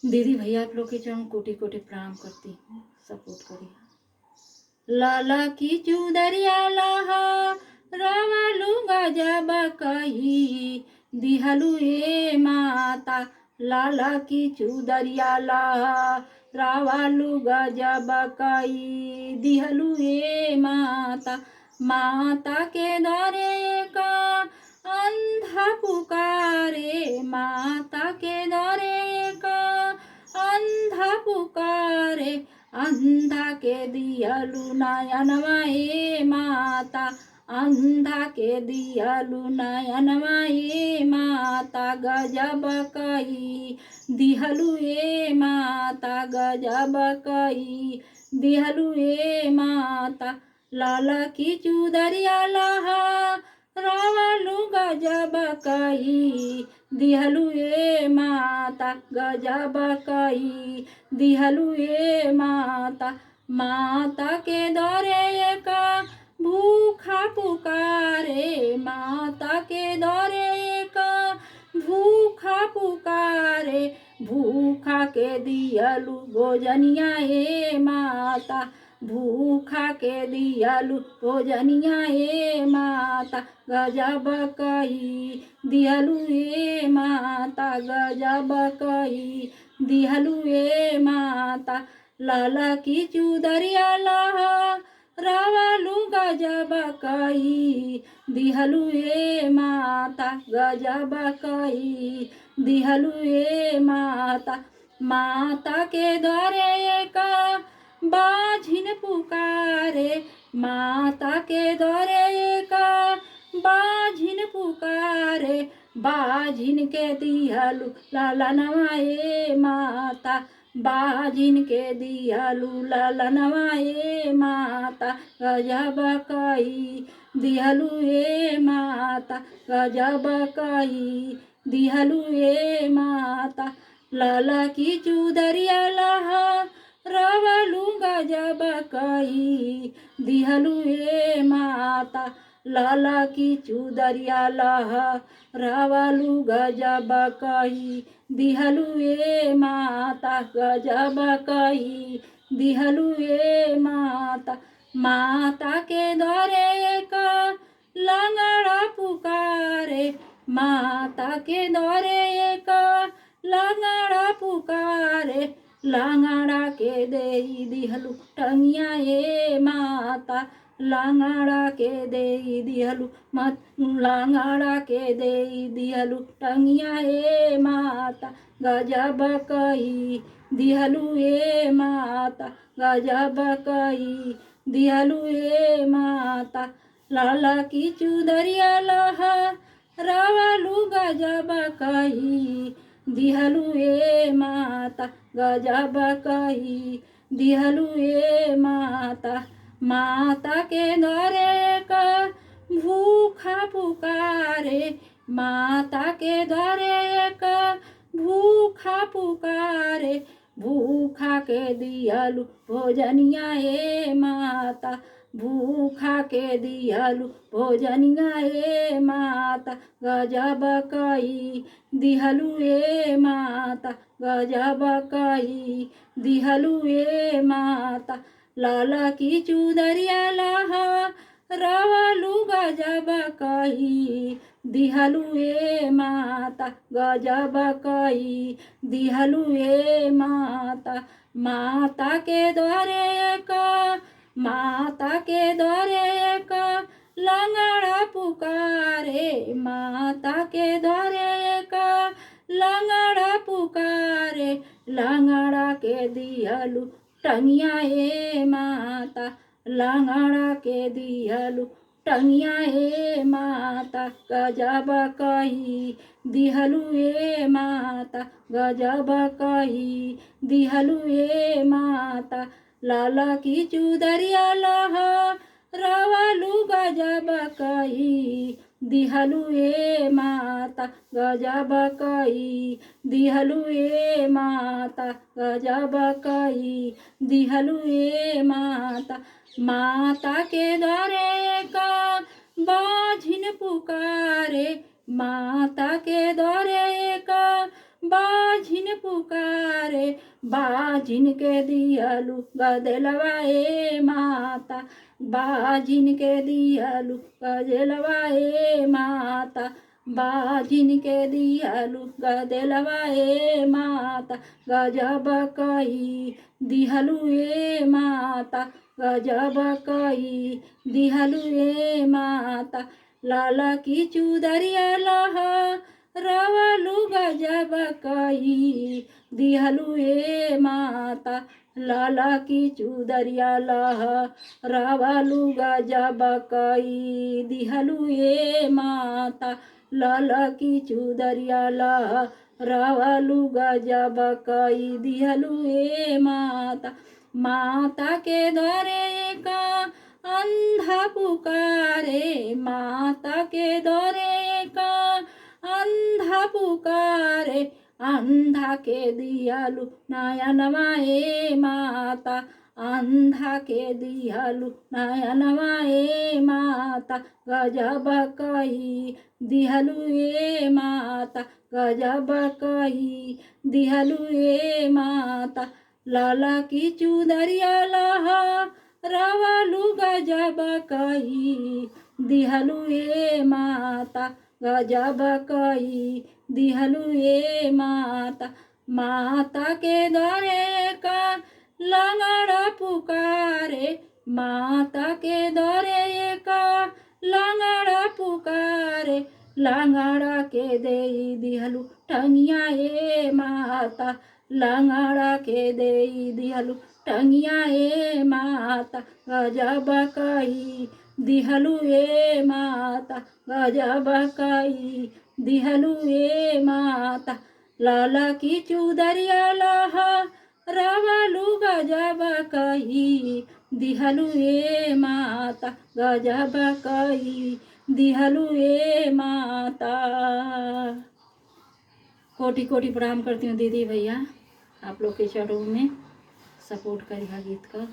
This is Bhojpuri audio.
दीदी भैया आप लोग के चरण कोटि कोटि प्रणाम करती हूँ, सपोर्ट करिए। लाला की चुदरिया लाहा रावलू गजब कही दिहलू ए माता। लाला की चुदरिया लाहा रावलू गजब कही दिहलू ए माता। माता के दरे का अंधा पुकारे, माता के दरे का अंधा पुकारे। अंधा के दियलु नयनवा ए माता, अंधा के दियलु नयनवा ए माता। गजब कही दिहलु ए माता, गजब कही दिहलु ए माता। लाला की चुदरिया लाहा रावलू गजब कही दिहलु ए माता, गजब कही दिहलु ए माता। माता के दरे का भूखा पुकारे, माता के दरे का भूखा पुकारे। भूखा के दियलु भोजनिया ए माता, भूखा के दियलु भोजनिया ए माता। गजब कही दिहलु ए माता, गजब कही दिहलु ए माता। लाला की चुदरिया लाहा रावलू गजब कही दिहलु ए माता, गजब कही दिहलु ए माता। माता के द्वारे का बाझिन पुकारे, माता के द्वारे का बाझिन पुकारे। बाझिन के दिहलु लालनवा ए माता, बाझिन के दिहलु लालनवा ए माता। गजब कही दिहलु ए माता, गजब कही दिहलु ए माता। लाला की चुदरिया लाहा रावलू गजब कही दिहलु ए माता। लाला की चुदरिया लाहा रावलू गजब कही दिहलु ए माता, गजब कही दिहलु ए माता। माता के द्वारे का लंगड़ा पुकारे, माता के द्वारे का लंगड़ा पुकारे। लंगड़ा के दे दिहलु टंगिया ए माता, लंगड़ा के दे दिहलु मत, लंगड़ा के दे दिहलु टंगिया ए माता। गजब कही दिहलु ए माता, गजब कही दिहलु ए माता। लाला की चुदरिया लाहा रावलू गजब कही दिहलु ए माता, गजब कही दिहलु ए माता। माता के द्वारे का भूखा पुकारे, माता के द्वारे का भूखा पुकारे। भूखा के दिहलु भोजनिया ए माता, भूखा के दिहलु भोजनिया ए माता। गजब कही दिहलु ए माता, गजब कही दिहलु ए माता। लाला की चुदरिया लाहा रावलू गजब कही दिहलु ए माता, गजब कही दिहलु ए माता। माता के द्वारे का, माता के द्वारे का लंगड़ा पुकारे, माता के द्वारे का लंगड़ा पुकारे। लंगड़ा के दिहलु टंगिया ए माता, लंगड़ा के दिहलु टंगिया ए माता। गजब कही दिहलु ए माता, गजब कही दिहलु ए माता। लाला की चुदरिया लाहा रावलू गजब कही दिहलु ए माता, गजब कही दिहलु ए माता, गजब कही दिहलु ए माता। माता के द्वारे का बाझिन पुकारे, माता के द्वारे का बाझिन पुकारे बाझिन के दियलु गदलवा ए माता बाझिन के दियलु गदलवा ए माता बाझिन के दियलु गदलवा ए माता गजब कही दिहलु ए माता गजब कही दिहलु ए माता लाला की चुदरिया लहा रवलु गजब कही दिहलु ए माता लाला की चुदरिया लहा रवलु गजब कही दिहलु ए माता लाला की चुदरिया लहा रवलु गजब कही दिहलु ए माता माता के द्वारे का अंधा पुकारे माता के द्वारे का अंधा पुकारे अंधा के दियालु नयनवा ए माता अंधा के दियालु नयनवा ए माता गजब कही दिहलु ए माता गजब कही दिहलु ए माता लाला की चुदरिया लहा रवलु गजब कही दिहलु ए माता गजब कही दिहलु ए माता माता के द्वारे का लंगड़ा पुकारे माता के द्वारे का लंगड़ा पुकारे लंगड़ा के दे दिहलु टंगिया ए माता लंगड़ा के दे दिहलु टंगिया ए माता गजब कही दिहलु ए माता गजब कही दिहलु ए माता लाला की चुदरिया लहा रवलु गजब कही दिहलु ए माता गजब कही दिहलु ए माता। कोटि कोटि प्रणाम करती हूँ दीदी भैया, आप लोग के चरणों में सपोर्ट करिएगा गीत का।